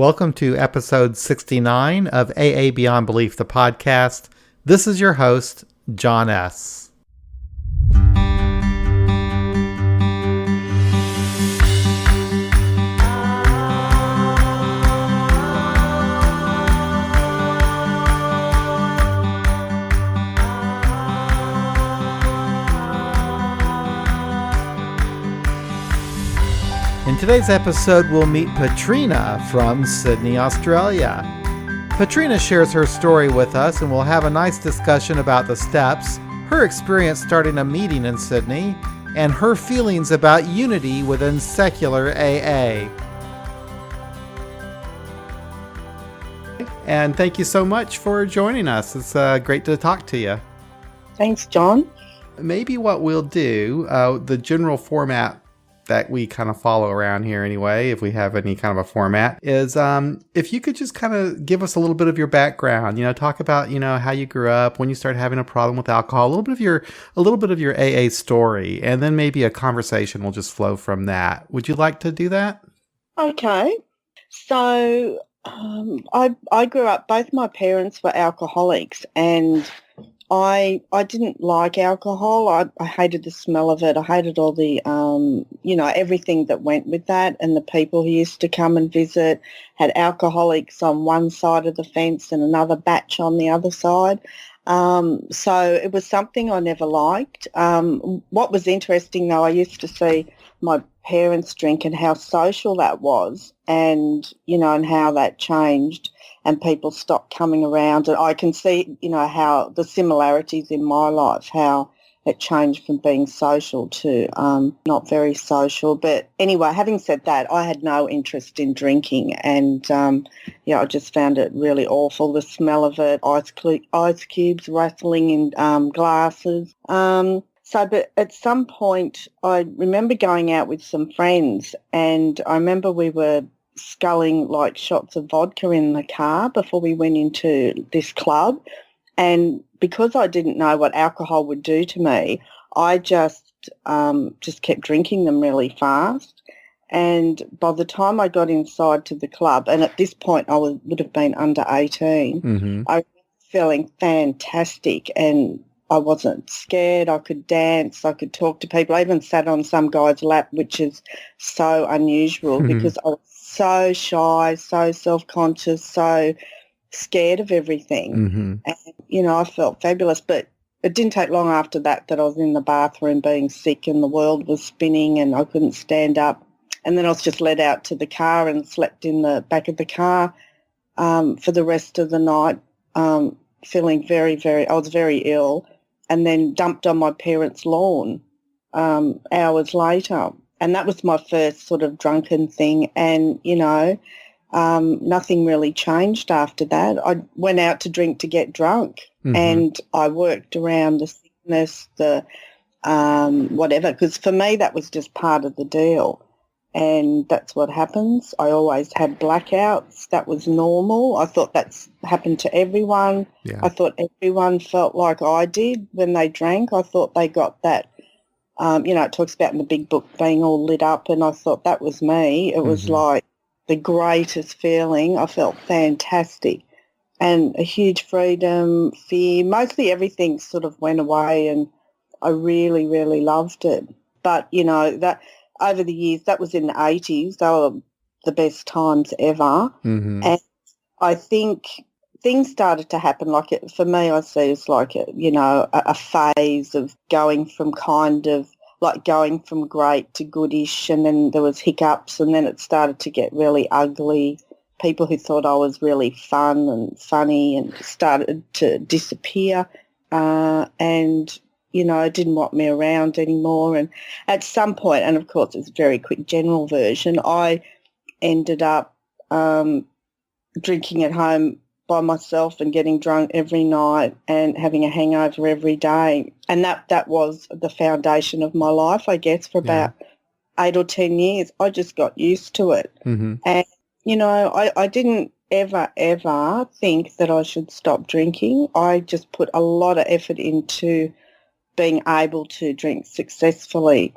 Welcome to episode 69 of AA Beyond Belief, the podcast. This is your host, John S. In today's episode, we'll meet Petrina from Sydney, Australia. Petrina shares her story with us, and we'll have a nice discussion about the steps, her experience starting a meeting in Sydney, and her feelings about unity within secular AA. And thank you so much for joining us. It's great to talk to you. Thanks, John. Maybe what we'll do, the general format that we kind of follow around here anyway, if we have any kind of a format, is if you could just kind of give us a little bit of your background, talk about, how you grew up, when you started having a problem with alcohol, a little bit of your AA story, and then maybe a conversation will just flow from that. Would you like to do that? Okay. So I grew up, both my parents were alcoholics, and I didn't like alcohol. I hated the smell of it. I hated all the, everything that went with that, and the people who used to come and visit had alcoholics on one side of the fence and another batch on the other side. So it was something I never liked. What was interesting, though, I used to see my parents drink and how social that was, and, and how that changed. And people stopped coming around, and I can see, how the similarities in my life, how it changed from being social to not very social. But anyway, having said that, I had no interest in drinking, and I just found it really awful, the smell of it, ice cubes rattling in glasses. But at some point, I remember going out with some friends, and I remember we were sculling like shots of vodka in the car before we went into this club, and because I didn't know what alcohol would do to me, I just kept drinking them really fast. And by the time I got inside to the club, and at this point I would have been under 18, I was feeling fantastic, and I wasn't scared. I could dance. I could talk to people. I even sat on some guy's lap, which is so unusual because I was so shy, so self-conscious, so scared of everything. And, I felt fabulous. But it didn't take long after that I was in the bathroom being sick, and the world was spinning and I couldn't stand up. And then I was just led out to the car and slept in the back of the car for the rest of the night, feeling I was very ill, and then dumped on my parents' lawn hours later. And that was my first sort of drunken thing. And, nothing really changed after that. I went out to drink to get drunk, and I worked around the sickness, the whatever, because for me that was just part of the deal. And that's what happens. I always had blackouts. That was normal. I thought that's happened to everyone. Yeah. I thought everyone felt like I did when they drank. I thought they got that. It talks about in the big book being all lit up, and I thought that was me. It was like the greatest feeling. I felt fantastic, and a huge freedom, fear, mostly everything sort of went away, and I really, really loved it. But, that over the years, that was in the 80s. They were the best times ever. And I think things started to happen, like it, for me, I see it's like, a phase of going from great to goodish, and then there was hiccups, and then it started to get really ugly. People who thought I was really fun and funny and started to disappear, and, didn't want me around anymore. And at some point, and of course it's a very quick general version, I ended up drinking at home by myself and getting drunk every night and having a hangover every day. And that was the foundation of my life, I guess, for about 8 or 10 years. I just got used to it. And, I didn't ever think that I should stop drinking. I just put a lot of effort into being able to drink successfully.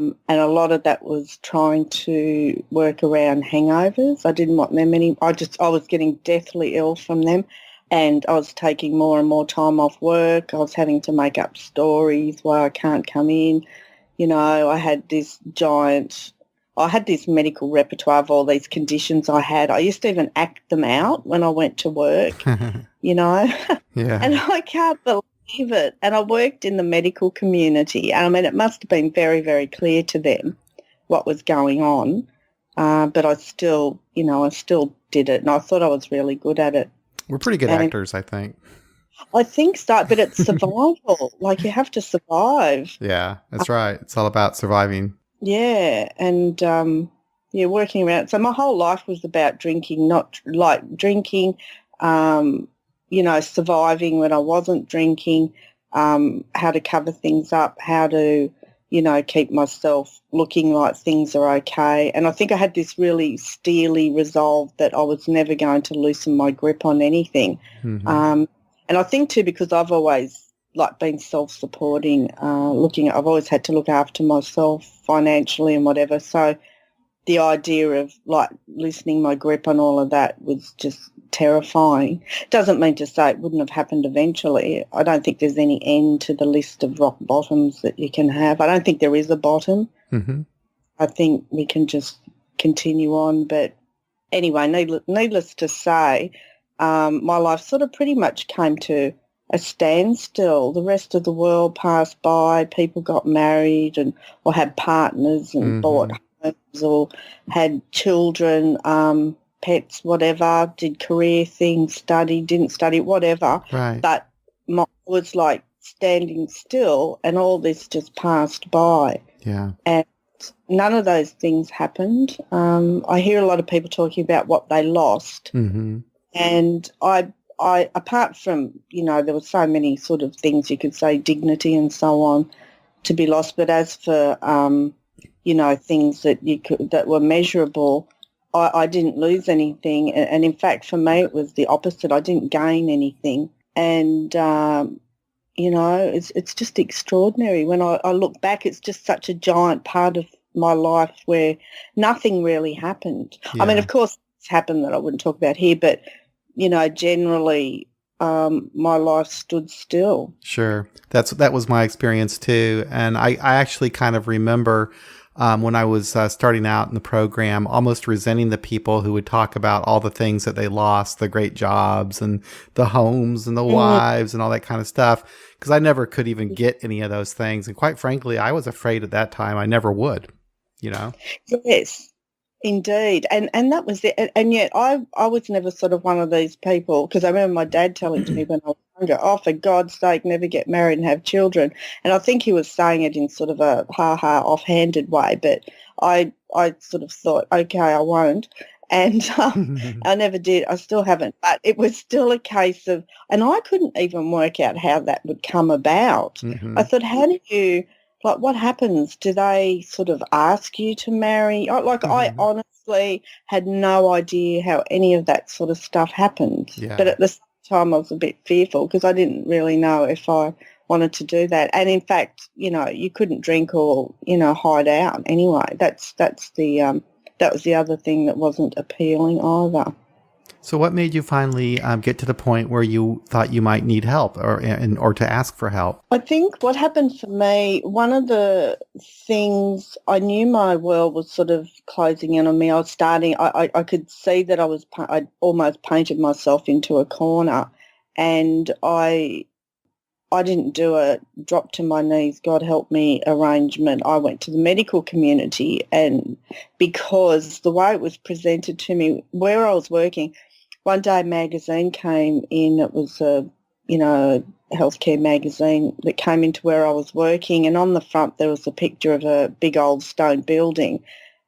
And a lot of that was trying to work around hangovers. I didn't want them any. I was getting deathly ill from them, and I was taking more and more time off work. I was having to make up stories why I can't come in. You know, I had this medical repertoire of all these conditions I had. I used to even act them out when I went to work, you know, Yeah. and I can't believe it. And I worked in the medical community. I mean, it must have been very, very clear to them what was going on, but I still did it, and I thought I was really good at it. We're pretty good And actors, I think. I think so, but it's survival. Like, you have to survive. Yeah, that's right. It's all about surviving. Yeah, and working around. So my whole life was about drinking, not like drinking, surviving when I wasn't drinking, how to cover things up, how to, keep myself looking like things are okay. And I think I had this really steely resolve that I was never going to loosen my grip on anything. Mm-hmm. And I think too, because I've always been self-supporting, I've always had to look after myself financially and whatever. So the idea of loosening my grip on all of that was just terrifying. Doesn't mean to say it wouldn't have happened eventually. I don't think there's any end to the list of rock bottoms that you can have. I don't think there is a bottom. Mm-hmm. I think we can just continue on. But anyway, needless to say, my life sort of pretty much came to a standstill. The rest of the world passed by. People got married or had partners and Mm-hmm. bought homes or had children, pets, whatever, did career things, studied, didn't study, whatever. Right. But mine was like standing still, and all this just passed by. Yeah. And none of those things happened. I hear a lot of people talking about what they lost. Mm-hmm. And I apart from, there were so many sort of things you could say, dignity and so on, to be lost. But as for, things that were measurable, I didn't lose anything. And in fact, for me, it was the opposite. I didn't gain anything. And, it's just extraordinary. When I look back, it's just such a giant part of my life where nothing really happened. Yeah. I mean, of course, it's happened that I wouldn't talk about here, but generally, my life stood still. Sure. That was my experience too. And I actually kind of remember when I was starting out in the program, almost resenting the people who would talk about all the things that they lost, the great jobs and the homes and the wives and all that kind of stuff, because I never could even get any of those things. And quite frankly, I was afraid at that time I never would, Yes. Indeed, and that was it. And yet I was never sort of one of these people, because I remember my dad telling to me when I was younger, oh, for God's sake, never get married and have children. And I think he was saying it in sort of a ha-ha offhanded way, but I sort of thought, okay, I won't. And I never did. I still haven't. But it was still a case of, and I couldn't even work out how that would come about. Mm-hmm. I thought, how do you... what happens? Do they sort of ask you to marry? Mm-hmm. I honestly had no idea how any of that sort of stuff happened. Yeah. But at the same time, I was a bit fearful because I didn't really know if I wanted to do that. And in fact, you couldn't drink or, hide out anyway. That was the other thing that wasn't appealing either. So what made you finally get to the point where you thought you might need help or to ask for help? I think what happened for me, one of the things, I knew my world was sort of closing in on me. I was starting, I could see that I'd almost painted myself into a corner, and I didn't do a drop to my knees, God help me arrangement. I went to the medical community, and because the way it was presented to me, where I was working, one day a magazine came in. It was a healthcare magazine that came into where I was working, and on the front there was a picture of a big old stone building,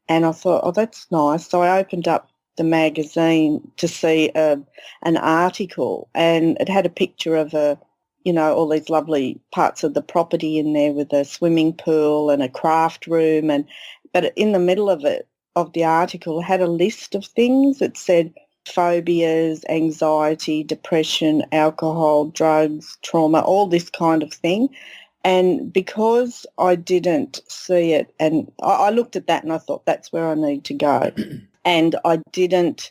and I thought, oh, that's nice. So I opened up the magazine to see an article, and it had a picture of all these lovely parts of the property in there with a swimming pool and a craft room, but in the middle of the article, it had a list of things. It said phobias, anxiety, depression, alcohol, drugs, trauma, all this kind of thing. And because I didn't see it, and I looked at that and I thought that's where I need to go. And I didn't,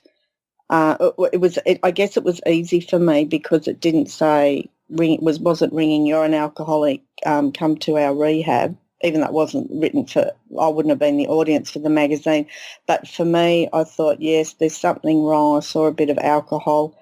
I guess it was easy for me because it didn't say, wasn't ringing, you're an alcoholic, come to our rehab, even though it wasn't written for, I wouldn't have been the audience for the magazine. But for me, I thought, yes, there's something wrong. I saw a bit of alcohol.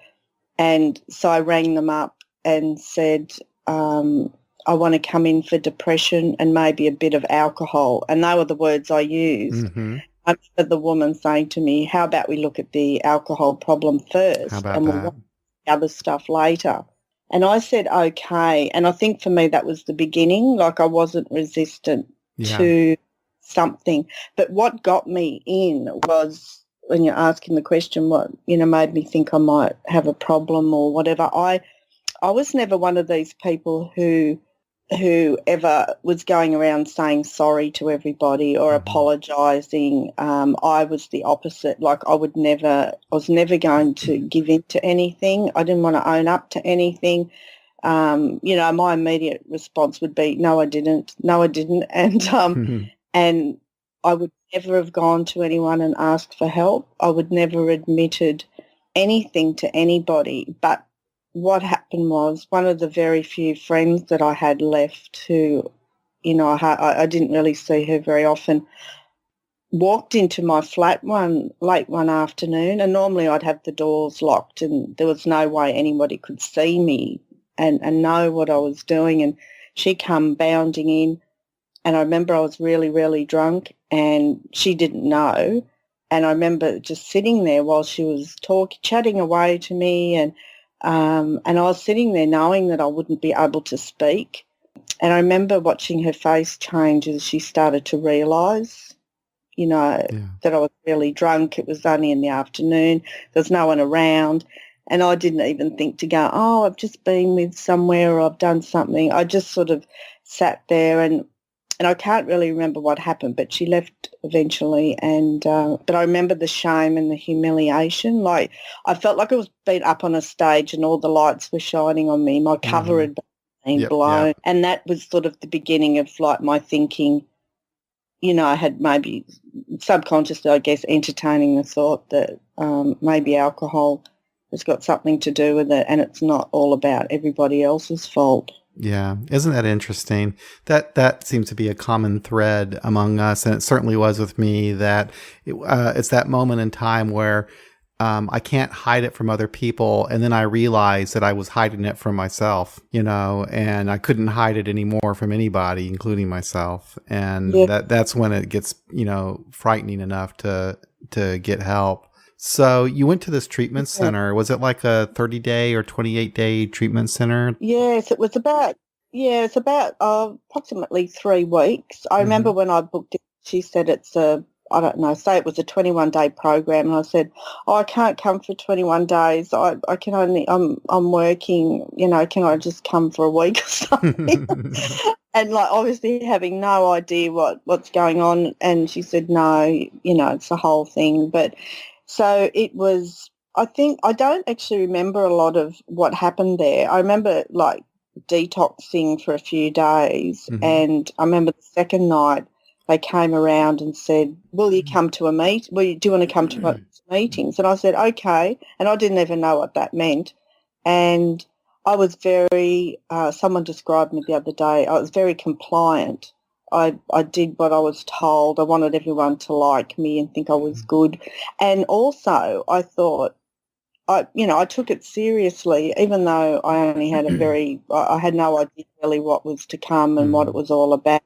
And so I rang them up and said, I want to come in for depression and maybe a bit of alcohol. And they were the words I used. Mm-hmm. I remember the woman saying to me, how about we look at the alcohol problem first How about and we'll that? work on the other stuff later. And I said, okay. And I think for me that was the beginning. Like I wasn't resistant to something. But what got me in was, when you're asking the question, what, made me think I might have a problem or whatever, I was never one of these people who ever was going around saying sorry to everybody or apologising. I was the opposite. Like I was never going to give in to anything. I didn't want to own up to anything. My immediate response would be, no, I didn't. And, and I would never have gone to anyone and asked for help. I would never admitted anything to anybody. But what happened was one of the very few friends that I had left who, I didn't really see her very often, walked into my flat late one afternoon, and normally I'd have the doors locked and there was no way anybody could see me and know what I was doing. And she come bounding in, and I remember I was really, really drunk and she didn't know. And I remember just sitting there while she was chatting away to me, and I was sitting there knowing that I wouldn't be able to speak. And I remember watching her face change as she started to realise, that I was really drunk. It was only in the afternoon. There was no one around. And I didn't even think to go, oh, I've just been with somewhere or I've done something. I just sort of sat there and I can't really remember what happened, but she left eventually. And but I remember the shame and the humiliation. Like I felt like I was being up on a stage and all the lights were shining on me. My cover had been blown. And that was sort of the beginning of like my thinking. I had maybe subconsciously, I guess, entertaining the thought that maybe alcohol has got something to do with it and it's not all about everybody else's fault. Yeah. Isn't that interesting? That seems to be a common thread among us. And it certainly was with me that it's that moment in time where I can't hide it from other people. And then I realized that I was hiding it from myself, and I couldn't hide it anymore from anybody, including myself. And that's when it gets, frightening enough to get help. So you went to this treatment center. Was it like a 30-day or 28-day treatment center? Yes, it was about, approximately 3 weeks. I remember when I booked it, she said it's say it was a 21-day program. And I said, I can't come for 21 days. I can only, I'm working, can I just come for a week or something? And like obviously having no idea what's going on. And she said, no, it's the whole thing. But so it was, I think, I don't actually remember a lot of what happened there. I remember like detoxing for a few days. And I remember the second night they came around and said, will you come to a meet? Do you want to come to meetings? And I said, okay. And I didn't even know what that meant. And I was very, someone described me the other day, I was very compliant. I did what I was told. I wanted everyone to like me and think I was good. And also I thought, I took it seriously, even though I only had I had no idea really what was to come and what it was all about.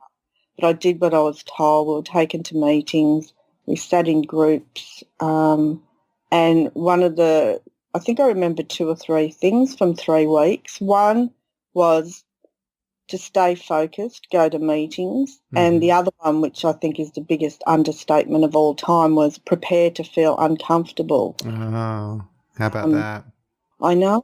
But I did what I was told. We were taken to meetings. We sat in groups. And I think I remember 2 or 3 things from 3 weeks. One was to stay focused, go to meetings. And the other one, which I think is the biggest understatement of all time, was prepare to feel uncomfortable. Oh, how about that? I know.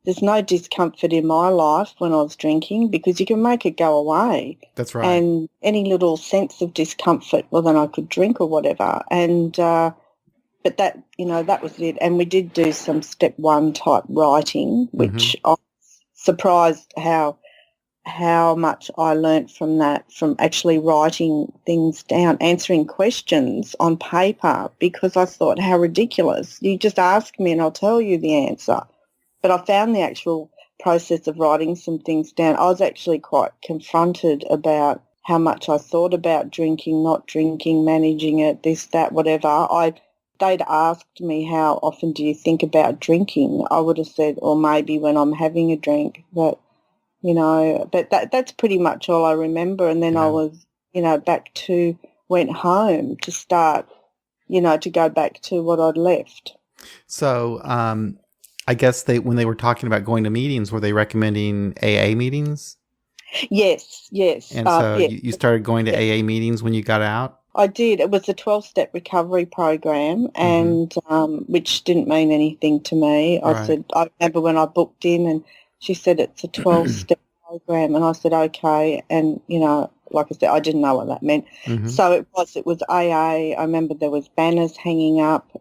There's no discomfort in my life when I was drinking because you can make it go away. That's right. And any little sense of discomfort, well, then I could drink or whatever. And but that, that was it. And we did do some step 1 type writing, which I was surprised how how much I learnt from that, from actually writing things down, answering questions on paper, because I thought, how ridiculous. You just ask me and I'll tell you the answer. But I found the actual process of writing some things down, I was actually quite confronted about how much I thought about drinking, not drinking, managing it, this, that, whatever. They'd asked me, how often do you think about drinking? I would have said, or maybe when I'm having a drink. But that's pretty much all I remember. And then I was, went home to start, to go back to what I'd left. So I guess when they were talking about going to meetings, were they recommending AA meetings? Yes. And so you started going to AA meetings when you got out? I did. It was a 12-step recovery program, and which didn't mean anything to me. I remember when I booked in, and she said it's a 12-step program, and I said okay. And like I said, I didn't know what that meant. So it was AA. I remember there was banners hanging up.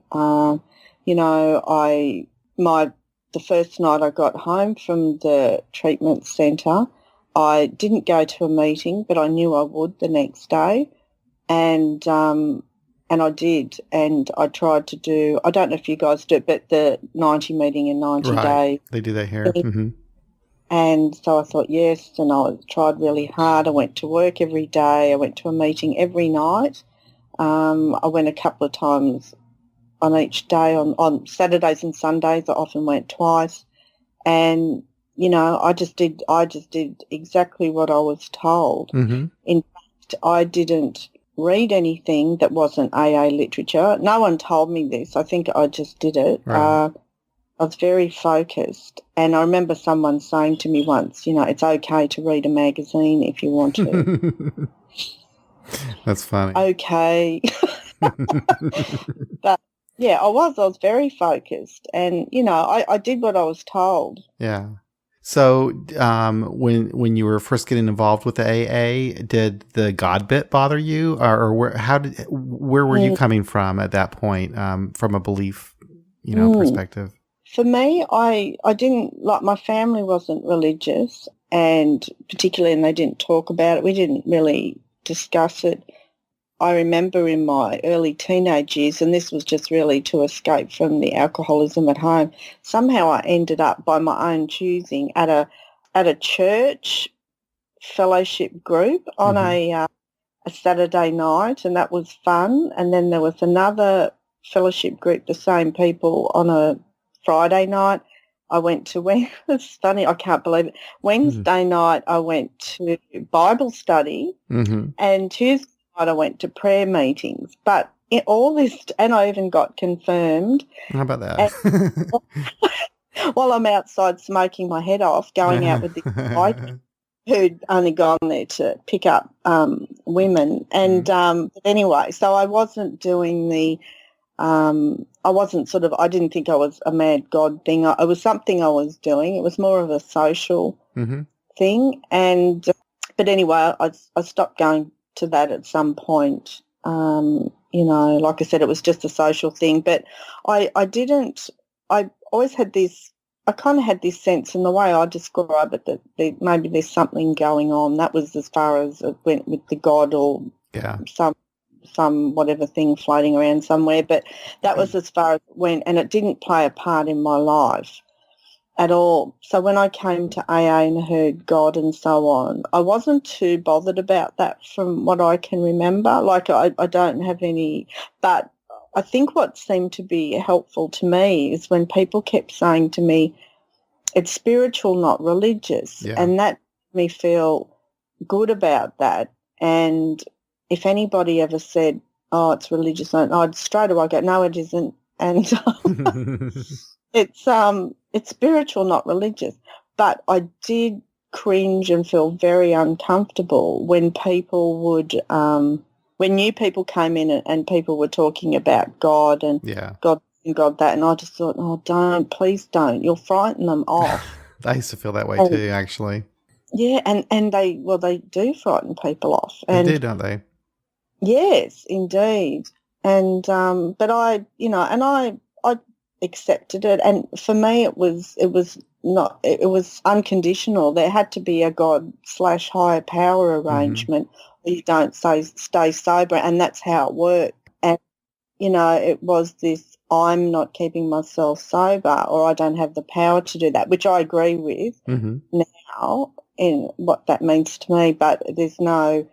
The first night I got home from the treatment centre, I didn't go to a meeting, but I knew I would the next day. And I did, and I tried to do, I don't know if you guys do it, but the 90 meeting in 90 days. They do that here. And so I thought, yes, and I tried really hard. I went to work every day. I went to a meeting every night. I went a couple of times on each day. On Saturdays and Sundays, I often went twice. And, I just did exactly what I was told. In fact, I didn't read anything that wasn't AA literature. No one told me this. I think I just did it. I was very focused, and I remember someone saying to me once, it's okay to read a magazine if you want to. That's funny. Okay. But yeah, I was very focused, and I did what I was told. Yeah. So when you were first getting involved with the AA, did the God bit bother you, or where were you coming from at that point, from a belief, perspective? For me, I didn't, like, my family wasn't religious, and they didn't talk about it. We didn't really discuss it. I remember in my early teenage years, and this was just really to escape from the alcoholism at home, somehow I ended up by my own choosing at a church fellowship group on a Saturday night, and that was fun. And then there was another fellowship group, the same people, on a Friday night. I went to, it's funny, I can't believe it, Wednesday night I went to Bible study, and Tuesday I went to prayer meetings, but all this, and I even got confirmed. How about that? While I'm outside smoking my head off, going out with this guy who'd only gone there to pick up women. And but anyway, so I wasn't doing I didn't think I was a mad God thing. It was something I was doing. It was more of a social thing. And but anyway, I stopped going to that at some point. Like I said, it was just a social thing. But I always had this, I kind of had this sense, in the way I describe it, that maybe there's something going on. That was as far as it went with the God, or some whatever thing floating around somewhere. But that was as far as it went, and it didn't play a part in my life at all. So when I came to AA and heard God and so on, I wasn't too bothered about that from what I can remember. Like I don't have any, but I think what seemed to be helpful to me is when people kept saying to me, it's spiritual, not religious. Yeah. And that made me feel good about that. And if anybody ever said, oh, it's religious, I'd straight away go, no, it isn't. And it's spiritual, not religious. But I did cringe and feel very uncomfortable when people would, when new people came in and people were talking about God and God and God that, and I just thought, oh, please don't. You'll frighten them off. I used to feel that way too, actually. Yeah, and they do frighten people off. They do, don't they? Yes, indeed. And but I accepted it. And for me, it was unconditional. There had to be a God/higher power arrangement, or you don't stay sober, and that's how it worked. And it was this: I'm not keeping myself sober, or I don't have the power to do that, which I agree with now in what that means to me. But there's no,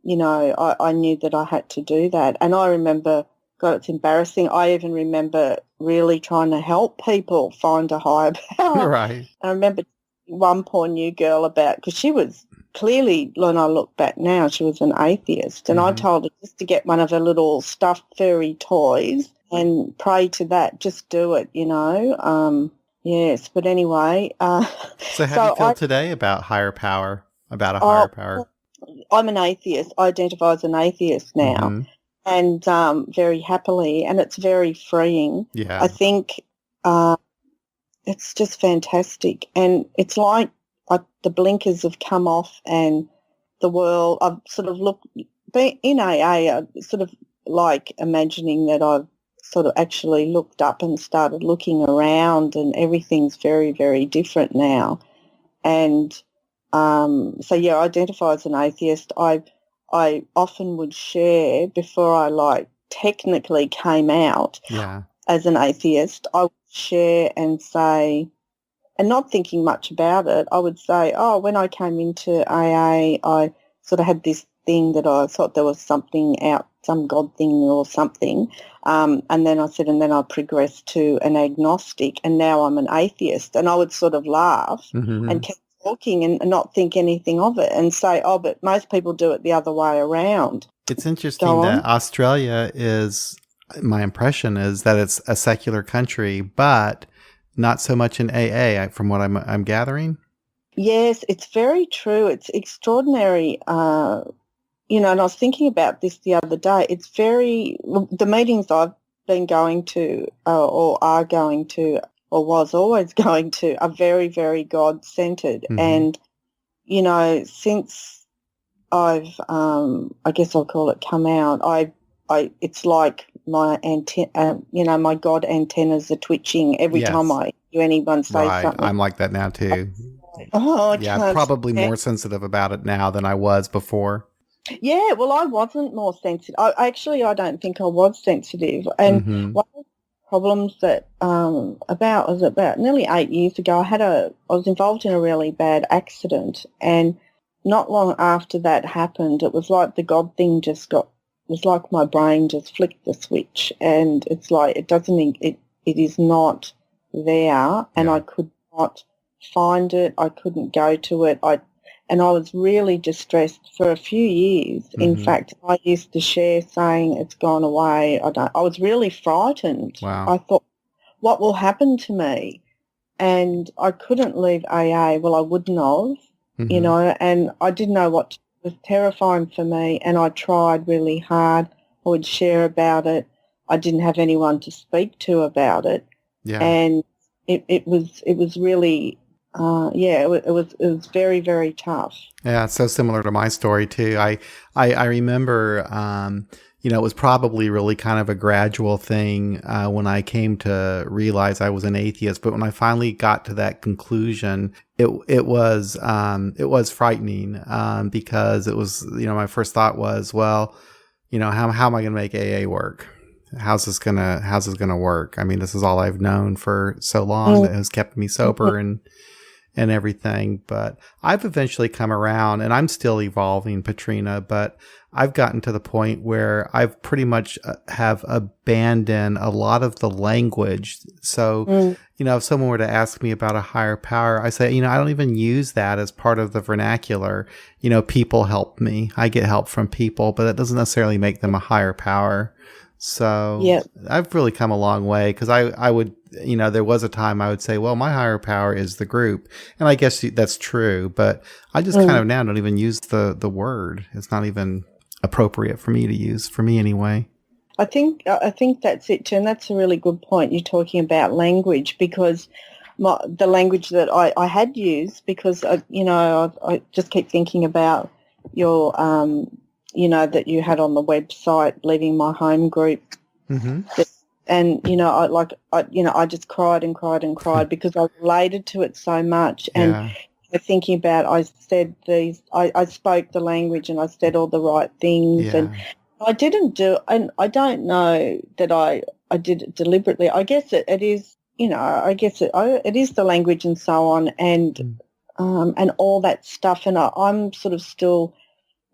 I knew that I had to do that. And I remember, God, it's embarrassing. I even remember really trying to help people find a higher power. Right. I remember one poor new girl because she was clearly, when I look back now, she was an atheist. And I told her just to get one of her little stuffed furry toys and pray to that. Just do it, Yes, but anyway. So how do you feel today about higher power, about a higher power? I'm an atheist. I identify as an atheist now, and very happily, and it's very freeing. Yeah. I think it's just fantastic, and it's like the blinkers have come off, and the world. I've sort of in AA. I sort of like imagining that I've sort of actually looked up and started looking around, and everything's very, very different now. And so, yeah, I identify as an atheist. I often would share before I technically came out as an atheist. I would share and say, and not thinking much about it, I would say, when I came into AA, I sort of had this thing that I thought there was something out, some God thing or something. And then I said, and then I progressed to an agnostic, and now I'm an atheist. And I would sort of laugh and keep talking and not think anything of it and say, but most people do it the other way around. It's interesting that Australia is, my impression is that it's a secular country, but not so much in AA, from what I'm gathering. Yes, it's very true. It's extraordinary. And I was thinking about this the other day. It's the meetings I've been going to or are going to or was always going to are very, very God-centered. And, since I've, I guess I'll call it come out, it's like my my God antennas are twitching every time I hear anyone say something. I'm like that now too. I'm probably more sensitive about it now than I was before. Yeah, well, I wasn't more sensitive. I don't think I was sensitive. And one of the problems that about nearly 8 years ago, I was involved in a really bad accident, and not long after that happened, it was like the God thing was like my brain just flicked the switch, and it's like it is not there, and I could not find it. I couldn't go to it. And I was really distressed for a few years. In fact, I used to share saying it's gone away. I was really frightened. Wow. I thought, what will happen to me? And I couldn't leave AA. Well, I wouldn't have, and I didn't know what. It was terrifying for me, and I tried really hard. I would share about it. I didn't have anyone to speak to about it. Yeah. And it was really... it was very, very tough. Yeah, it's so similar to my story too. I remember, it was probably really kind of a gradual thing when I came to realize I was an atheist. But when I finally got to that conclusion, it was frightening because it was, my first thought was, well, how am I going to make AA work? How's this gonna work? I mean, this is all I've known for so long that has kept me sober and everything. But I've eventually come around, and I'm still evolving, Petrina, but I've gotten to the point where I've pretty much have abandoned a lot of the language. So, if someone were to ask me about a higher power, I say, I don't even use that as part of the vernacular. People help me. I get help from people, but that doesn't necessarily make them a higher power. So I've really come a long way, because I would, there was a time I would say, well, my higher power is the group. And I guess that's true, but I just kind of now don't even use the word. It's not even appropriate for me to use, for me anyway. I think that's it too, and that's a really good point. You're talking about language, because the language that I had used, because, I just keep thinking about your... that you had on the website, leaving my home group. And, I just cried and cried and cried because I related to it so much. And Yeah. thinking about, I said I spoke the language and I said all the right things. And Yeah. I didn't do, and I don't know that I did it deliberately. I guess it is, I guess it is the language and so on, and all that stuff. And I'm sort of still,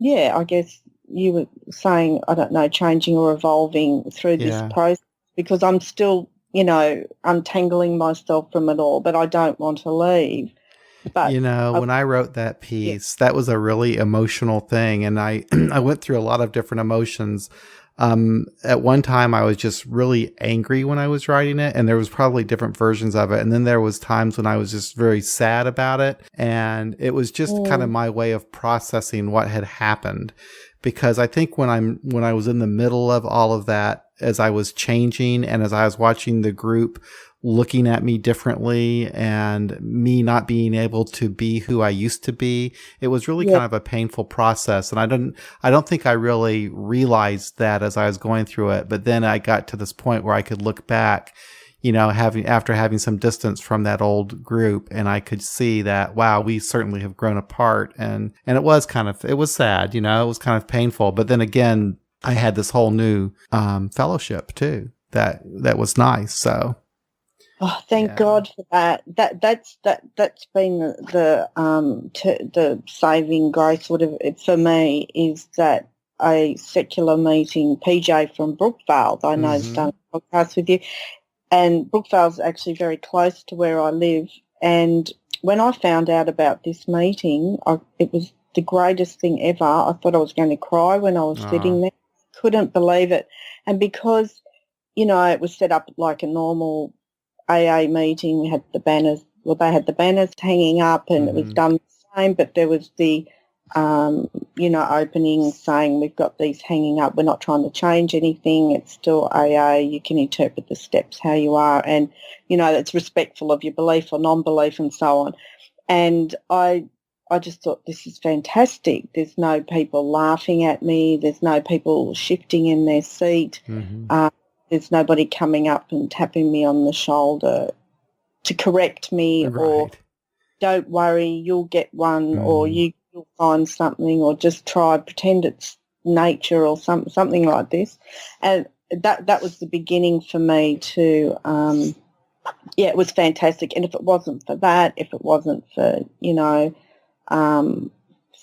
I guess you were saying, I don't know, changing or evolving through this Yeah. process because I'm still, untangling myself from it all, but I don't want to leave. But When I wrote that piece, that was a really emotional thing. And I, I went through a lot of different emotions. At one time I was just really angry when I was writing it, and there was probably different versions of it. And then there was times when I was just very sad about it. And it was just kind of my way of processing what had happened. Because I think when I was in the middle of all of that, as I was changing and as I was watching the group looking at me differently and me not being able to be who I used to be, it was really kind of a painful process. And I don't think I really realized that as I was going through it. But then I got to this point where I could look back, after having some distance from that old group, and I could see that, wow, we certainly have grown apart. And it was sad, it was kind of painful. But then again, I had this whole new fellowship too that was nice. So oh, thank God for that. That's been the saving grace sort of for me, is that a secular meeting. PJ from Brookvale, I know, has done a podcast with you, and Brookvale's actually very close to where I live. And when I found out about this meeting, it was the greatest thing ever. I thought I was going to cry when I was sitting there. Couldn't believe it. And because, it was set up like a normal AA meeting, we had the banners, they had the banners hanging up, and it was done the same, but there was the, opening saying we've got these hanging up, we're not trying to change anything, it's still AA, you can interpret the steps how you are, and, it's respectful of your belief or non-belief and so on. And I just thought, this is fantastic. There's no people laughing at me. There's no people shifting in their seat. There's nobody coming up and tapping me on the shoulder to correct me or don't worry, you'll get one or you'll find something, or just pretend it's nature or something like this. And that was the beginning for me to, it was fantastic. And if it wasn't for that, if it wasn't for,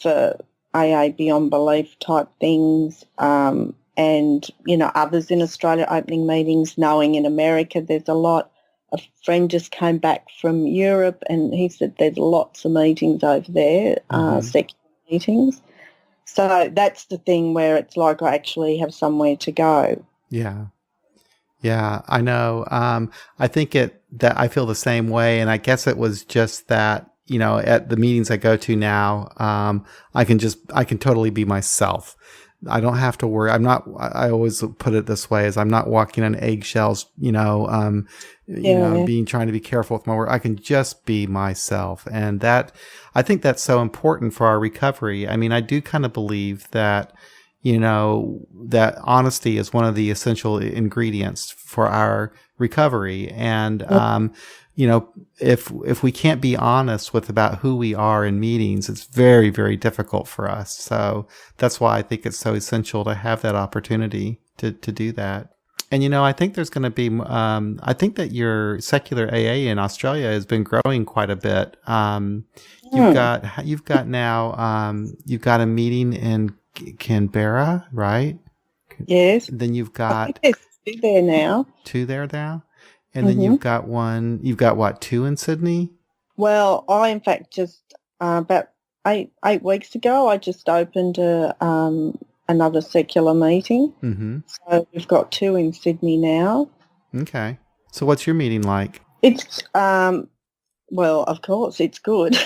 for AA Beyond Belief type things, and, others in Australia opening meetings, knowing in America there's a lot. A friend just came back from Europe and he said there's lots of meetings over there, secular meetings. So that's the thing where it's like I actually have somewhere to go. Yeah. Yeah, I know. I think that I feel the same way. And I guess it was just that, at the meetings I go to now, I can totally be myself. I don't have to worry. I always put it this way, as I'm not walking on eggshells, trying to be careful with my work. I can just be myself. And I think that's so important for our recovery. I mean, I do kind of believe that, that honesty is one of the essential ingredients for our recovery. And, if we can't be honest about who we are in meetings, it's very, very difficult for us. So that's why I think it's so essential to have that opportunity to do that. And, I think there's going to be, I think that your secular AA in Australia has been growing quite a bit. You've got a meeting in Canberra, right? Yes. Then you've got there's two there now. Two there now? And then you've got what, two in Sydney? Well, I, in fact, just about eight weeks ago, I just opened another secular meeting. So we've got two in Sydney now. Okay. So what's your meeting like? It's, well, of course, it's good.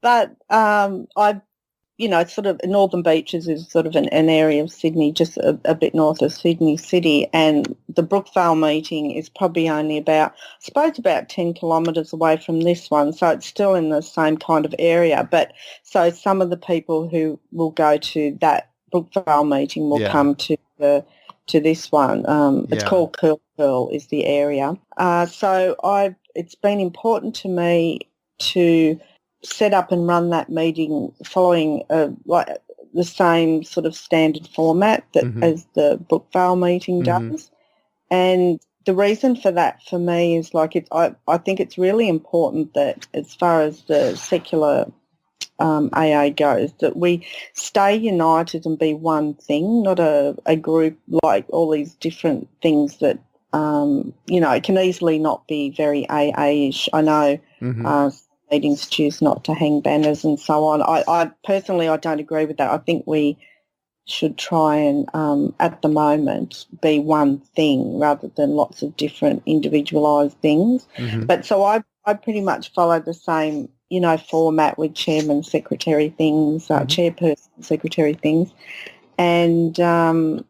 But I've, sort of Northern Beaches is sort of an area of Sydney, just a bit north of Sydney City, and the Brookvale meeting is probably only about 10 kilometres away from this one, so it's still in the same kind of area. But so some of the people who will go to that Brookvale meeting will come to the to this one. It's called Curl is the area. So it's been important to me to set up and run that meeting following like the same sort of standard format that as the Brookvale meeting does. And the reason for that for me is like I think it's really important that as far as the secular AA goes, that we stay united and be one thing, not a group like all these different things that, can easily not be very AA-ish. I know meetings choose not to hang banners and so on. I personally, I don't agree with that. I think we should try and, at the moment, be one thing rather than lots of different individualised things. But so I pretty much follow the same, format with chairman, secretary things, chairperson, secretary things. And, so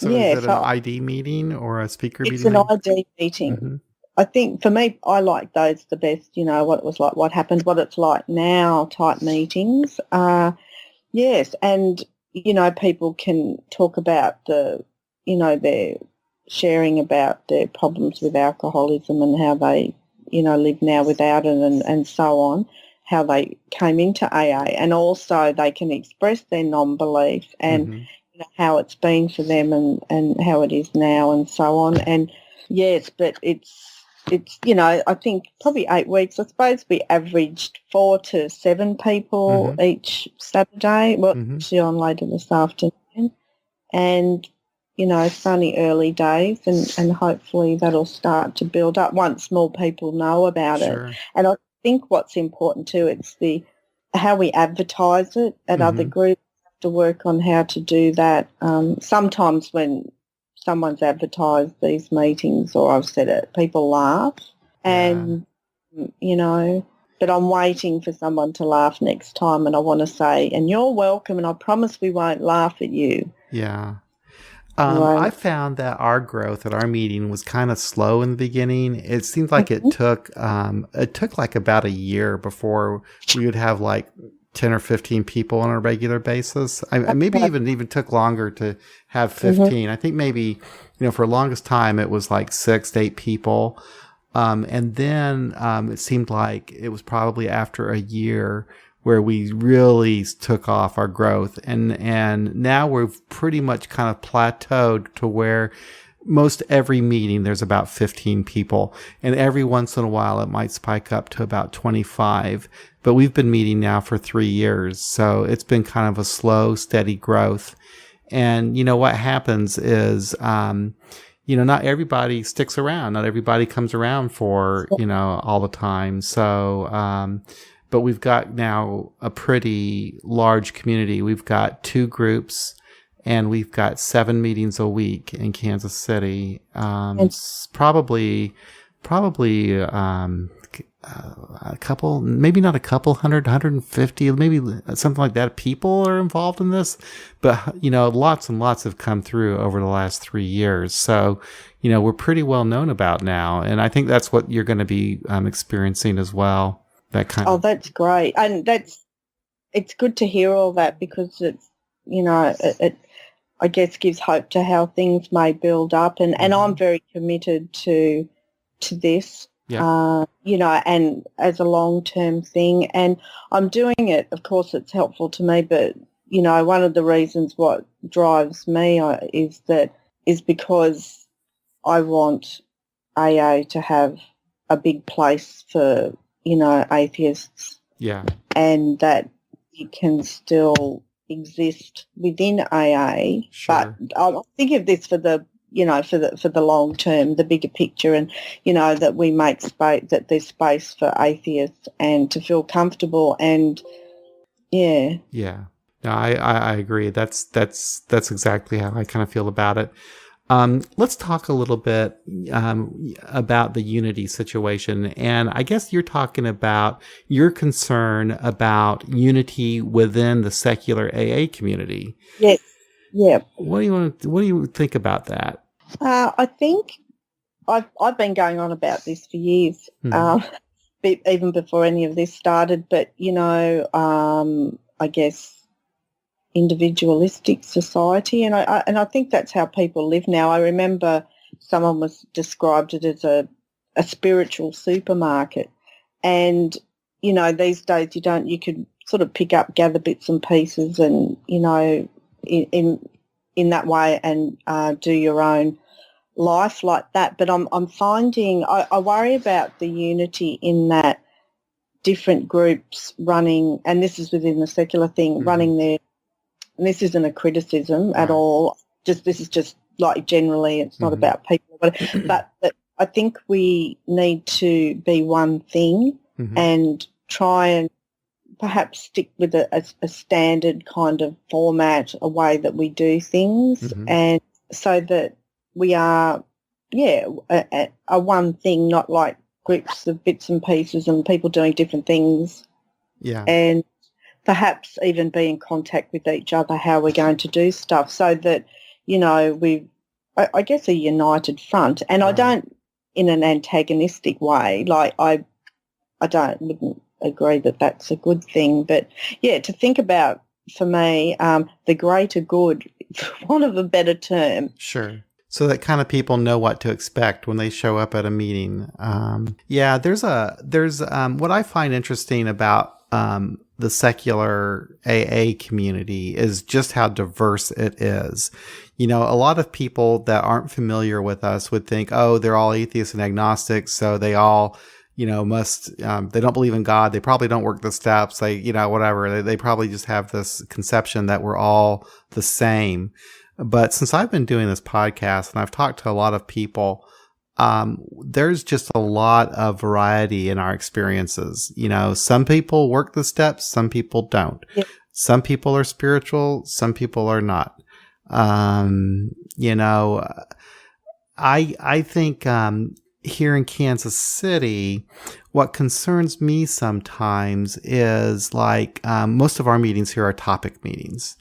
is it an ID meeting or a speaker meeting? It's an ID meeting. I think for me, I like those the best, what it was like, what happened, what it's like now type meetings. Yes, and, people can talk about they're sharing about their problems with alcoholism and how they, live now without it and so on, how they came into AA, and also they can express their non-belief and how it's been for them and how it is now and so on. And, yes, but it's I think probably 8 weeks. I suppose we averaged 4 to 7 people each Saturday. Well, actually on later this afternoon. And, it's only early days and hopefully that'll start to build up once more people know about it. And I think what's important too, it's how we advertise it at other groups. We have to work on how to do that. Sometimes when someone's advertised these meetings or I've said it, people laugh and, but I'm waiting for someone to laugh next time and I want to say, and you're welcome and I promise we won't laugh at you. Yeah. I found that our growth at our meeting was kind of slow in the beginning. It seemed like it took like about a year before we would have like 10 or 15 people on a regular basis. Maybe even took longer to have 15. I think maybe, for the longest time it was like 6 to 8 people. And then it seemed like it was probably after a year where we really took off our growth. And now we've pretty much kind of plateaued to where most every meeting there's about 15 people. And every once in a while it might spike up to about 25. But we've been meeting now for 3 years. So it's been kind of a slow, steady growth. And, what happens is, not everybody sticks around. Not everybody comes around for, all the time. So, but we've got now a pretty large community. We've got 2 groups and we've got 7 meetings a week in Kansas City. It's probably, a couple, maybe not a couple, 150, maybe something like that. People are involved in this, but, lots and lots have come through over the last 3 years. So, we're pretty well known about now. And I think that's what you're going to be experiencing as well. That kind of. That's great. And it's good to hear all that because it's, it I guess gives hope to how things may build up. And I'm very committed to this. Yeah. And as a long-term thing. And I'm doing it, of course, it's helpful to me, but, one of the reasons what drives me is because I want AA to have a big place for, atheists. Yeah. And that it can still exist within AA. Sure. But I'll think of this for the for the long term, the bigger picture, and that we make space, that there's space for atheists and to feel comfortable, and yeah. No, I agree. That's exactly how I kind of feel about it. Let's talk a little bit about the unity situation, and I guess you're talking about your concern about unity within the secular AA community. Yes. Yeah. What do you think about that? I think I've been going on about this for years, even before any of this started. But I guess individualistic society, and I think that's how people live now. I remember someone described it as a spiritual supermarket, and these days you could sort of gather bits and pieces, and in that way, and do your own life like that. But I'm finding I worry about the unity in that different groups running, and this is within the secular thing, running their, and this isn't a criticism at all, this is just like generally, it's not about people, but I think we need to be one thing and try and perhaps stick with a standard kind of format, a way that we do things, and so that we are, a one thing, not like groups of bits and pieces and people doing different things. Yeah. And perhaps even be in contact with each other, how we're going to do stuff, so that, we've, I guess, a united front. And I don't in an antagonistic way, like I wouldn't agree that that's a good thing. But, to think about, for me, the greater good, for want of a better term. Sure. So that kind of people know what to expect when they show up at a meeting. There's what I find interesting about the secular AA community is just how diverse it is. A lot of people that aren't familiar with us would think, oh, they're all atheists and agnostics, so they all, must, they don't believe in God. They probably don't work the steps. They, whatever. They probably just have this conception that we're all the same. But since I've been doing this podcast and I've talked to a lot of people, there's just a lot of variety in our experiences. Some people work the steps, some people don't. Yeah. Some people are spiritual, some people are not. I think here in Kansas City, what concerns me sometimes is like most of our meetings here are topic meetings.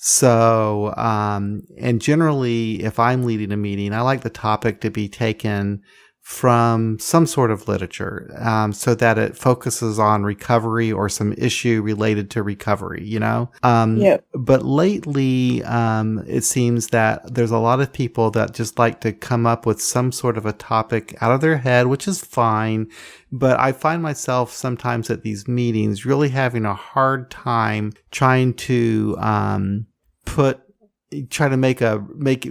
So, and generally, if I'm leading a meeting, I like the topic to be taken from some sort of literature, so that it focuses on recovery or some issue related to recovery, But lately, it seems that there's a lot of people that just like to come up with some sort of a topic out of their head, which is fine. But I find myself sometimes at these meetings really having a hard time trying to,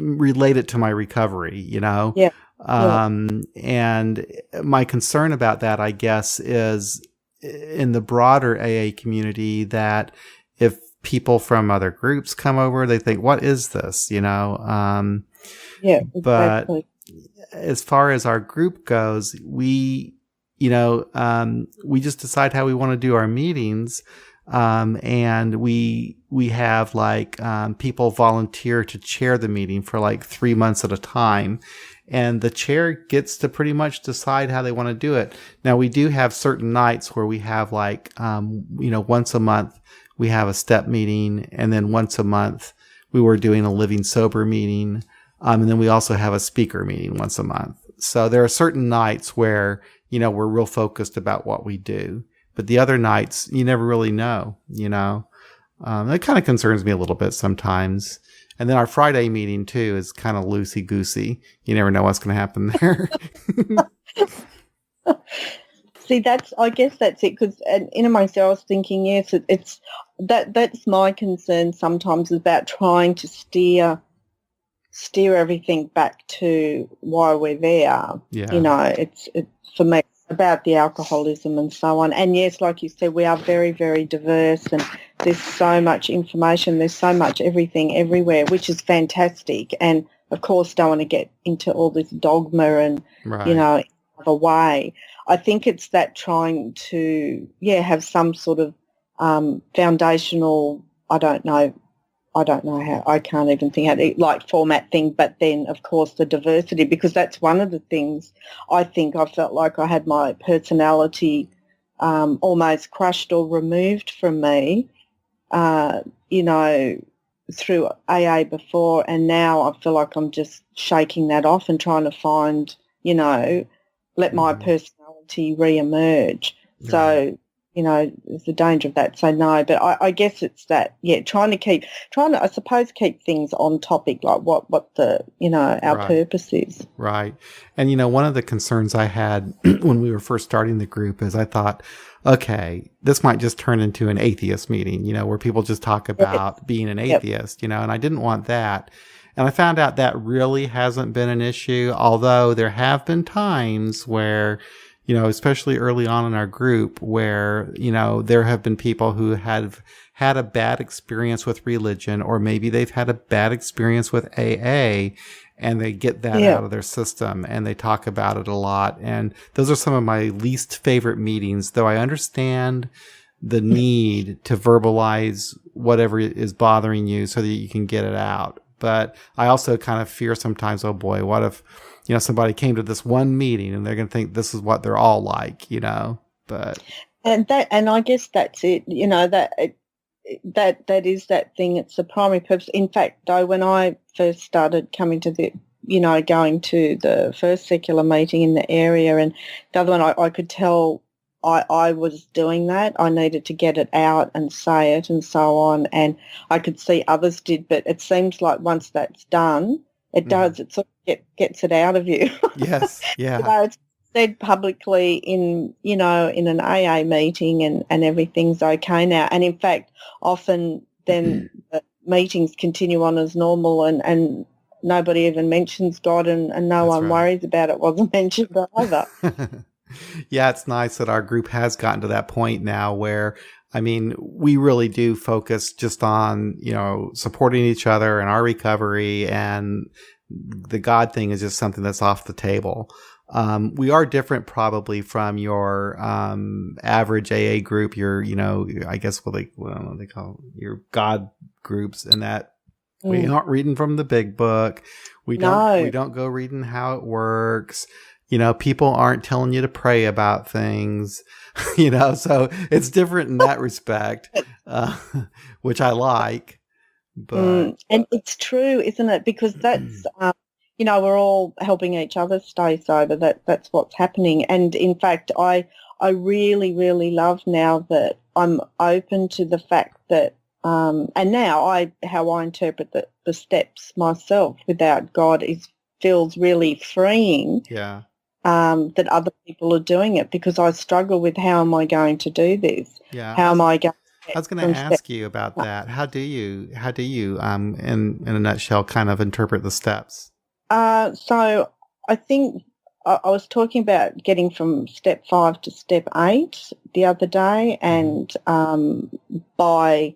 relate it to my recovery, Yeah. And my concern about that, I guess, is in the broader AA community that if people from other groups come over, they think, what is this? Exactly. But as far as our group goes, we just decide how we want to do our meetings. And we have people volunteer to chair the meeting for 3 months at a time. And the chair gets to pretty much decide how they want to do it. Now, we do have certain nights where we have once a month we have a step meeting. And then once a month we were doing a living sober meeting. And then we also have a speaker meeting once a month. So there are certain nights where, we're real focused about what we do. But the other nights, you never really know, That kind of concerns me a little bit sometimes. And then our Friday meeting, too, is kind of loosey-goosey. You never know what's going to happen there. See, I guess that's it. Because in amongst it, I was thinking, yes, that's my concern sometimes, is about trying to steer everything back to why we're there. Yeah. It's for me, about the alcoholism and so on. And yes, like you said, we are very, very diverse, and there's so much information, there's so much everything everywhere, which is fantastic. And of course, don't want to get into all this dogma and, right. Other way. I think it's that trying to, have some sort of foundational, I don't know how, I can't even think how to, format thing, but then, of course, the diversity, because that's one of the things I think I felt like I had my personality almost crushed or removed from me, through AA before, and now I feel like I'm just shaking that off and trying to find, let my personality re-emerge. Right. So, there's a danger of that. So no, but I guess it's that, trying to, I suppose, keep things on topic, like what the, our Right. purpose is. Right. And, one of the concerns I had when we were first starting the group is I thought, okay, this might just turn into an atheist meeting, where people just talk about being an Yep. atheist, and I didn't want that. And I found out that really hasn't been an issue, although there have been times where, especially early on in our group, where, there have been people who have had a bad experience with religion, or maybe they've had a bad experience with AA, and they get that out of their system and they talk about it a lot. And those are some of my least favorite meetings, though I understand the need to verbalize whatever is bothering you so that you can get it out. But I also kind of fear sometimes, oh boy, what if, somebody came to this one meeting and they're going to think this is what they're all like, but. And I guess that's it, that is that thing. It's the primary purpose. In fact, though, when I first started coming to going to the first secular meeting in the area and the other one, I could tell I was doing that. I needed to get it out and say it and so on, and I could see others did, but it seems like once that's done, it does. It sort of gets it out of you. Yes, yeah. It's said publicly in an AA meeting and everything's okay now. And in fact, often then the meetings continue on as normal and nobody even mentions God and no That's one right. worries about it wasn't mentioned either. Yeah, it's nice that our group has gotten to that point now where, we really do focus just on, supporting each other and our recovery, and the God thing is just something that's off the table. We are different probably from your average AA group, your, I guess what they call your God groups, in that we aren't reading from the big book. We don't go reading how it works. People aren't telling you to pray about things, so it's different in that respect, which I like. But and it's true, isn't it? Because that's, we're all helping each other stay sober. That's what's happening. And in fact, I really, really love now that I'm open to the fact that, and now how I interpret the steps myself without God feels really freeing. Yeah. That other people are doing it, because I struggle with how am I going to do this? Yeah. How am I going? I was going to ask you about that. How do you, in a nutshell, kind of interpret the steps? So I think I was talking about getting from step 5 to step 8 the other day, and by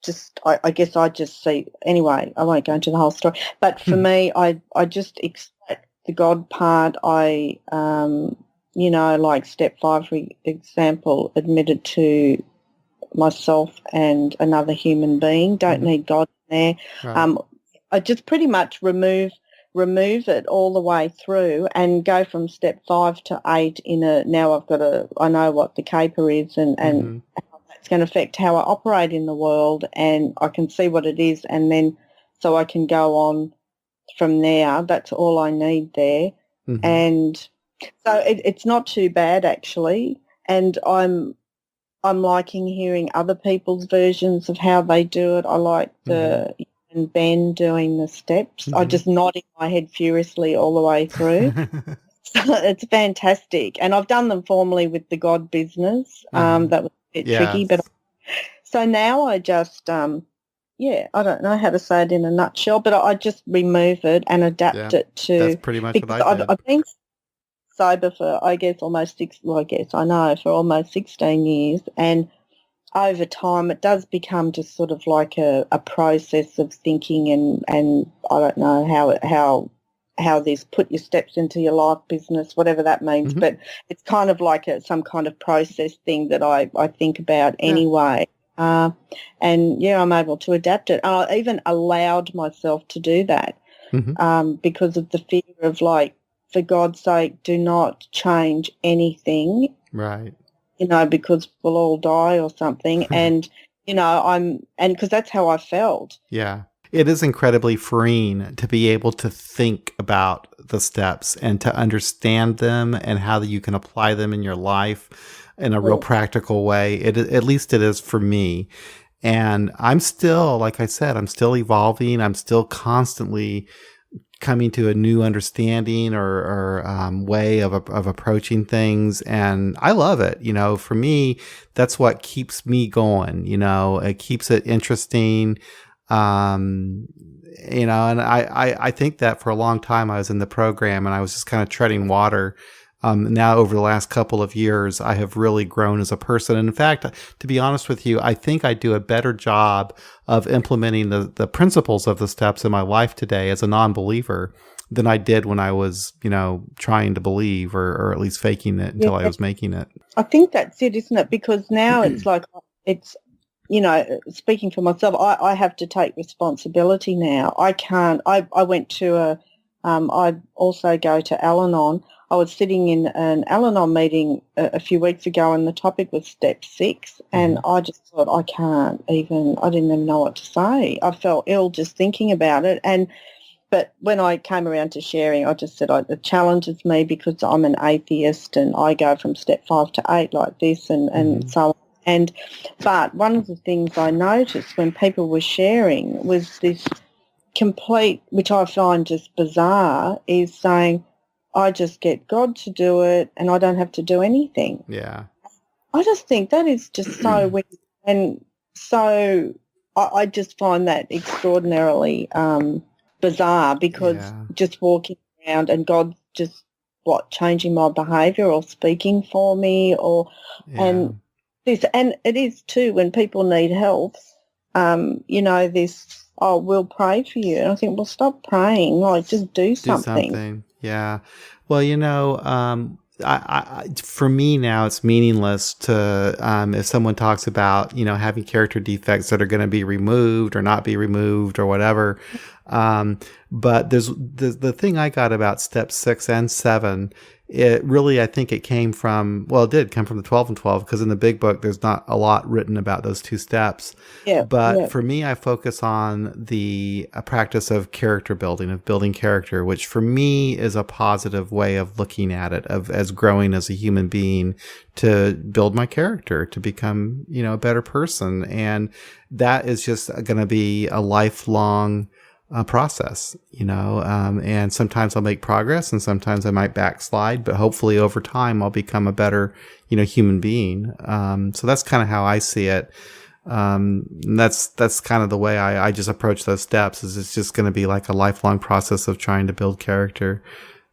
just, I guess I just see, anyway, I won't go into the whole story, but for me, I just extract the God part. I, like step 5, for example, admitted to myself and another human being, don't need God in there. Right. I just pretty much remove it all the way through and go from step 5 to 8 now I know what the caper is and how that's going to affect how I operate in the world, and I can see what it is, and then so I can go on from there. That's all I need there. And so it's not too bad, actually, and I'm liking hearing other people's versions of how they do it. I like and Ben doing the steps. I just nodding my head furiously all the way through. So it's fantastic. And I've done them formally with the God business. That was a bit tricky. But so now I just, I don't know how to say it in a nutshell, but I just remove it and adapt it to. That's pretty much what I did. I've been sober for, I guess, for almost 16 years. And over time, it does become just sort of like a process of thinking, and I don't know how this put your steps into your life business, whatever that means, but it's kind of like some kind of process thing that I think about anyway. And I'm able to adapt it. I even allowed myself to do that because of the fear of, like, for God's sake, do not change anything. Right. Because we'll all die or something. And, because that's how I felt. Yeah. It is incredibly freeing to be able to think about the steps and to understand them and how you can apply them in your life. in a real practical way. At least it is for me. And I'm still, like I said, I'm still evolving. I'm still constantly coming to a new understanding or way of approaching things. And I love it. You know, for me, that's what keeps me going. You know, it keeps it interesting. You know, and I think that for a long time I was in the program and I was just kind of treading water. Now over the last couple of years, I have really grown as a person. And in fact, to be honest with you, I think I do a better job of implementing the principles of the steps in my life today as a non-believer than I did when I was, you know, trying to believe or at least faking it until I was making it. I think that's it, isn't it? Because now it's like, it's, you know, speaking for myself, I have to take responsibility now. I can't, I went to I also go to Al-Anon. I was sitting in an Al-Anon meeting a few weeks ago and the topic was step 6 and I just thought I didn't even know what to say. I felt ill just thinking about it. But when I came around to sharing, I just said it challenges me because I'm an atheist and I go from step 5 to 8 like this and so on. But one of the things I noticed when people were sharing was this complete, which I find just bizarre, is saying, I just get God to do it and I don't have to do anything. Yeah. I just think that is just so weird. And so I just find that extraordinarily bizarre because just walking around and God just, changing my behaviour or speaking for me and it is too when people need help, you know, this, we'll pray for you. And I think, well, stop praying. Like, just do something. Yeah. Well, you know, for me now, it's meaningless to, if someone talks about, you know, having character defects that are going to be removed or not be removed or whatever. But there's the thing I got about step 6 and 7. It really, I think it came from, well, it did come from the 12 and 12 because in the big book, there's not a lot written about those 2 steps. But for me, I focus on the practice of character building, of building character, which for me is a positive way of looking at it, as growing as a human being to build my character, to become, you know, a better person. And that is just going to be a lifelong process, you know, and sometimes I'll make progress and sometimes I might backslide, but hopefully over time I'll become a better, you know, human being. So that's kind of how I see it. That's kind of the way I just approach those steps, is it's just going to be like a lifelong process of trying to build character.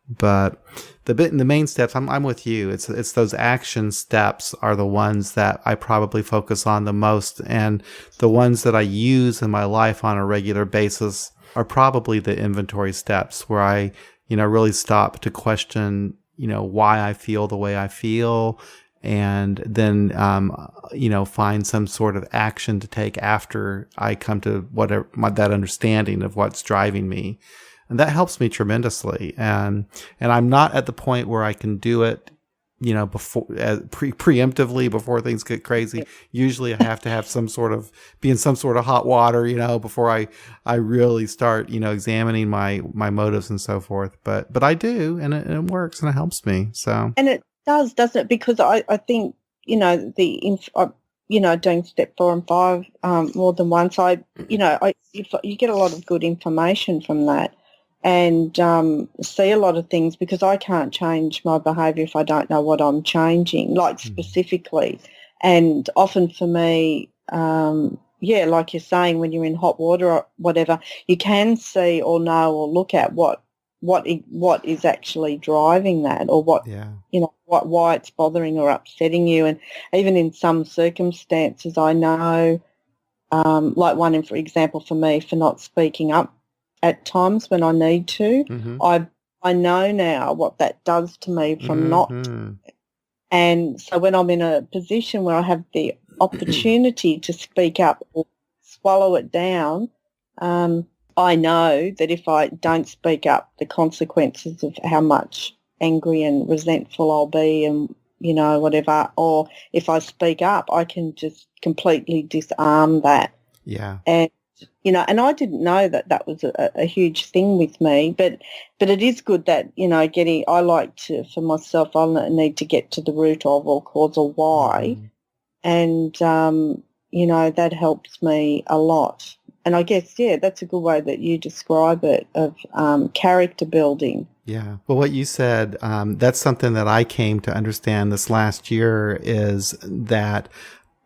But the main steps, I'm with you. It's those action steps are the ones that I probably focus on the most, and the ones that I use in my life on a regular basis are probably the inventory steps where I, you know, really stop to question, you know, why I feel the way I feel, and then, you know, find some sort of action to take after I come to whatever that understanding of what's driving me. And that helps me tremendously. And I'm not at the point where I can do it, you know, before preemptively before things get crazy. Usually I have to have be in some sort of hot water, you know, before I really start, you know, examining my motives and so forth. But I do, and it works and it helps me. So. And it does, doesn't it? Because I think, you know, you know, doing step 4 and 5 more than once, you get a lot of good information from that. And see a lot of things, because I can't change my behaviour if I don't know what I'm changing, like specifically. And often for me, like you're saying, when you're in hot water or whatever, you can see or know or look at what is actually driving that, or you know, why it's bothering or upsetting you. And even in some circumstances, I know, like one, for example, for me, for not speaking up at times when I need to. I know now what that does to me from not. And so when I'm in a position where I have the opportunity to speak up or swallow it down, I know that if I don't speak up, the consequences of how much angry and resentful I'll be and, you know, whatever. Or if I speak up, I can just completely disarm that. Yeah. And and I didn't know that that was a huge thing with me, but it is good that, I like to, for myself, I need to get to the root of or cause or why. Mhm. And, that helps me a lot. And I guess, that's a good way that you describe it, of character building. Yeah. Well, what you said, that's something that I came to understand this last year, is that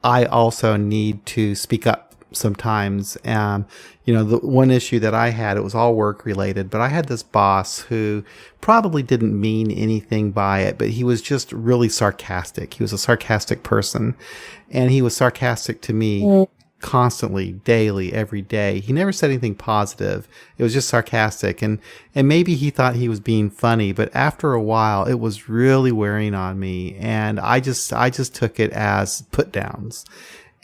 I also need to speak up sometimes. The one issue that I had, it was all work related, but I had this boss who probably didn't mean anything by it, but he was just really sarcastic. He was a sarcastic person, and he was sarcastic to me constantly, daily, every day. He never said anything positive. It was just sarcastic, and maybe he thought he was being funny, but after a while it was really wearing on me, and I just took it as put downs.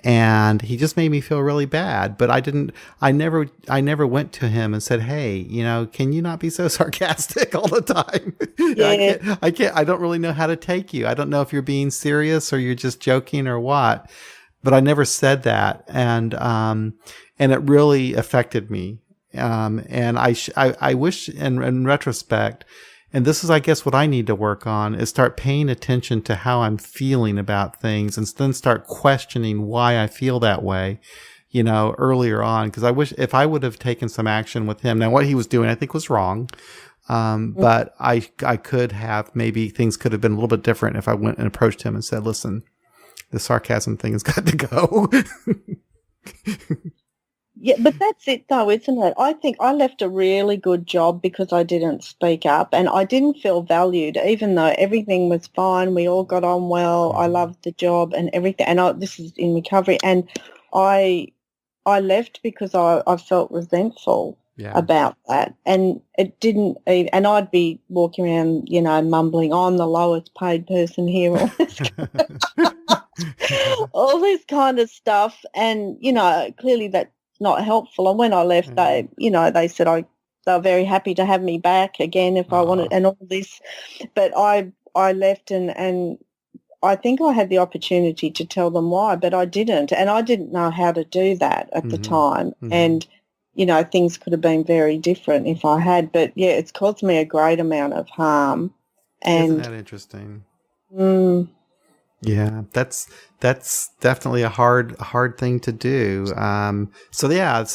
And he just made me feel really bad, but I never went to him and said, "Hey, can you not be so sarcastic all the time?" Yeah. I don't really know how to take you. I don't know if you're being serious or you're just joking or what. But I never said that, and it really affected me. And I wish, in retrospect, and this is, I guess, what I need to work on, is start paying attention to how I'm feeling about things, and then start questioning why I feel that way, earlier on. Because I wish, if I would have taken some action with him. Now, what he was doing, I think, was wrong. But I could have, maybe things could have been a little bit different if I went and approached him and said, "Listen, the sarcasm thing has got to go." Yeah, but that's it though, isn't it? I think I left a really good job because I didn't speak up, and I didn't feel valued, even though everything was fine. We all got on well. I loved the job and everything. And this is in recovery, and I left because I felt resentful about that, and it didn't. And I'd be walking around, mumbling, "I'm the lowest paid person here," all this, all this kind of stuff, and clearly that not helpful. And when I left, they said they were very happy to have me back again if I wanted, and all this. But I left, and I think I had the opportunity to tell them why, but I didn't, and I didn't know how to do that at the time. And things could have been very different if I had. But yeah, it's caused me a great amount of harm. And isn't that interesting? Yeah, that's definitely a hard thing to do. But that's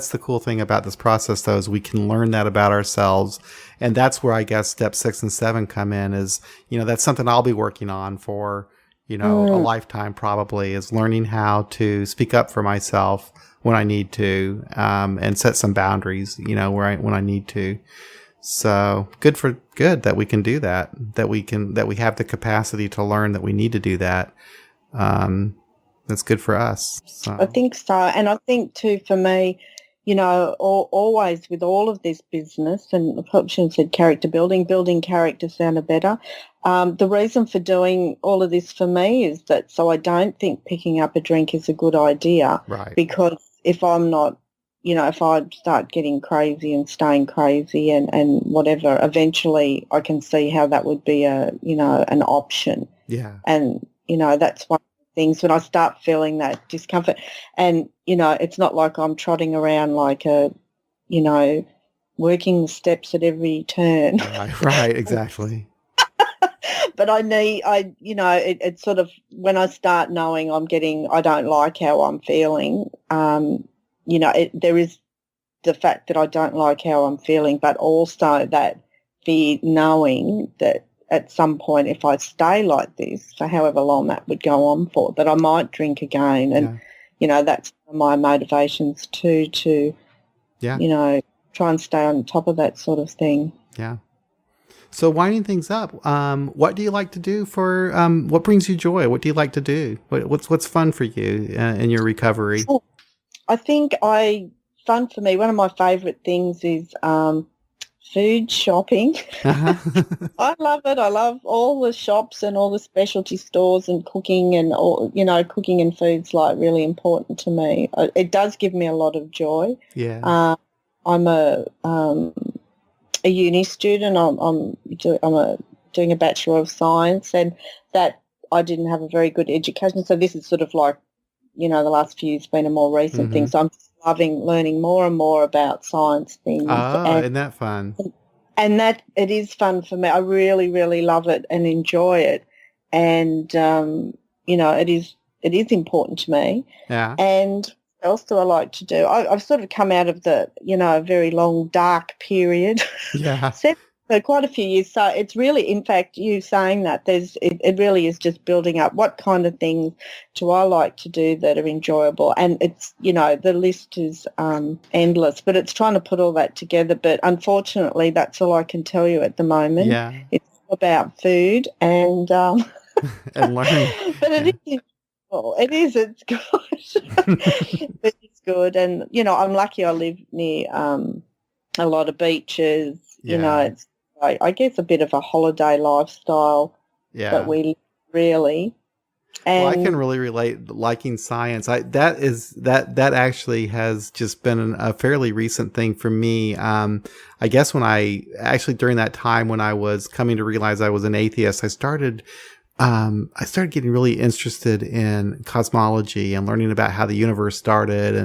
the cool thing about this process, though, is we can learn that about ourselves, and that's where I guess step 6 and 7 come in. Is that's something I'll be working on for a lifetime, probably, is learning how to speak up for myself when I need to, and set some boundaries, when I need to. So good that we can do that we have the capacity to learn that we need to do that. That's good for us. So I think so. And I think too, for me, always with all of this business, and I probably shouldn't have said character building character sounded better. The reason for doing all of this for me is that so I don't think picking up a drink is a good idea. Right. Because if I'm not, if I start getting crazy and staying crazy and whatever, eventually I can see how that would be an option. Yeah. And, that's one of the things when I start feeling that discomfort. And, it's not like I'm trotting around like working the steps at every turn. Right, exactly. But it's sort of when I start knowing I don't like how I'm feeling, there is the fact that I don't like how I'm feeling, but also that the knowing that at some point, if I stay like this for however long that would go on for, that I might drink again. And, that's my motivations too, to try and stay on top of that sort of thing. Yeah. So winding things up, what do you like to do for, what brings you joy? What do you like to do? What's fun for you in your recovery? I think fun for me, one of my favourite things is food shopping. I love it. I love all the shops and all the specialty stores and cooking, and all, cooking and food's like really important to me. It does give me a lot of joy. Yeah. I'm a uni student. I'm doing a Bachelor of Science, and that I didn't have a very good education, so this is sort of like the last few years been a more recent thing. So I'm loving learning more and more about science things. Oh, isn't that fun? And that it is fun for me. I really, really love it and enjoy it. And, it is important to me. Yeah. And what else do I like to do? I've sort of come out of the, very long, dark period. Yeah. So quite a few years. So it's really, in fact, you saying that, it really is just building up. What kind of things do I like to do that are enjoyable? And it's, the list is endless, but it's trying to put all that together. But unfortunately, that's all I can tell you at the moment. Yeah. It's about food and and learning. But it is. Well, it is. It's good. It's good, and I'm lucky. I live near a lot of beaches. Yeah. It's I guess a bit of a holiday lifestyle that we live, really. And I can really relate liking science. That actually has just been a fairly recent thing for me. I guess during that time when I was coming to realize I was an atheist, I started getting really interested in cosmology and learning about how the universe started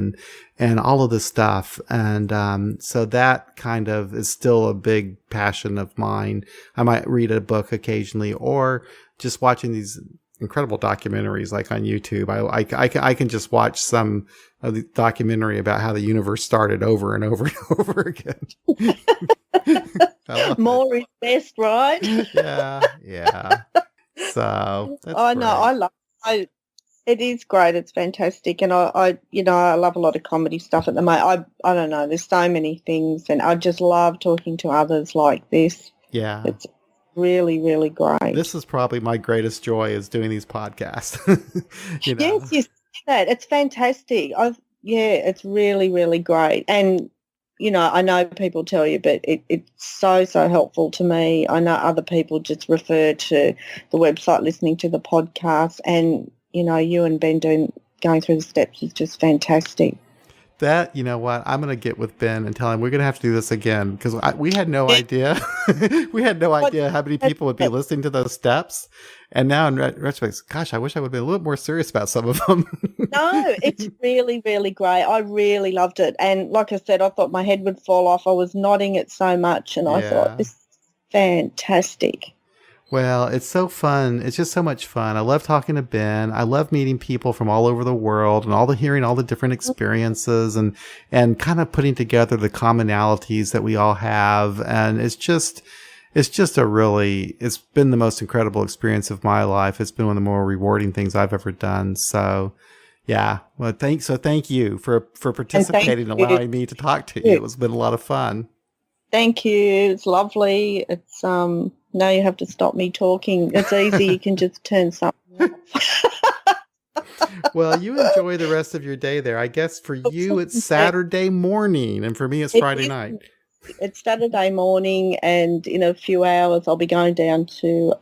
and all of this stuff. And so that kind of is still a big passion of mine. I might read a book occasionally or just watching these incredible documentaries like on YouTube. I can just watch some of the documentary about how the universe started over and over and over again. More is best, right? Yeah. So that's I know. It is great. It's fantastic, and I love a lot of comedy stuff at the moment. I don't know. There's so many things, and I just love talking to others like this. Yeah, it's really, really great. This is probably my greatest joy is doing these podcasts. Yes, you say that. It's fantastic. It's really, really great, and I know people tell you, but it's so, so helpful to me. I know other people just refer to the website, listening to the podcast, and, you and Ben going through the steps is just fantastic. That, you know what, I'm going to get with Ben and tell him we're going to have to do this again because we had no idea. We had no idea how many people would be listening to those steps. And now in retrospect, gosh, I wish I would have been a little more serious about some of them. No, it's really, really great. I really loved it. And like I said, I thought my head would fall off. I was nodding it so much and I thought, this is fantastic. Well, it's so fun. It's just so much fun. I love talking to Ben. I love meeting people from all over the world and hearing all the different experiences and kind of putting together the commonalities that we all have. And it's been the most incredible experience of my life. It's been one of the more rewarding things I've ever done. So yeah. Well, thank you for participating and allowing me to talk to you. It's been a lot of fun. Thank you. It's lovely. It's now you have to stop me talking. It's easy. You can just turn something off. Well, you enjoy the rest of your day there. I guess for you it's Saturday morning, and for me it's Friday night. It's Saturday morning, and in a few hours I'll be going down to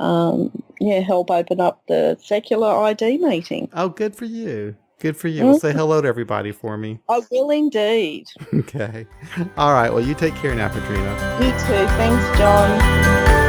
help open up the Secular ID meeting. Oh, good for you. Good for you. Well, say hello to everybody for me. I will indeed. Okay. All right. Well, you take care now, Petrina. You too. Thanks, John.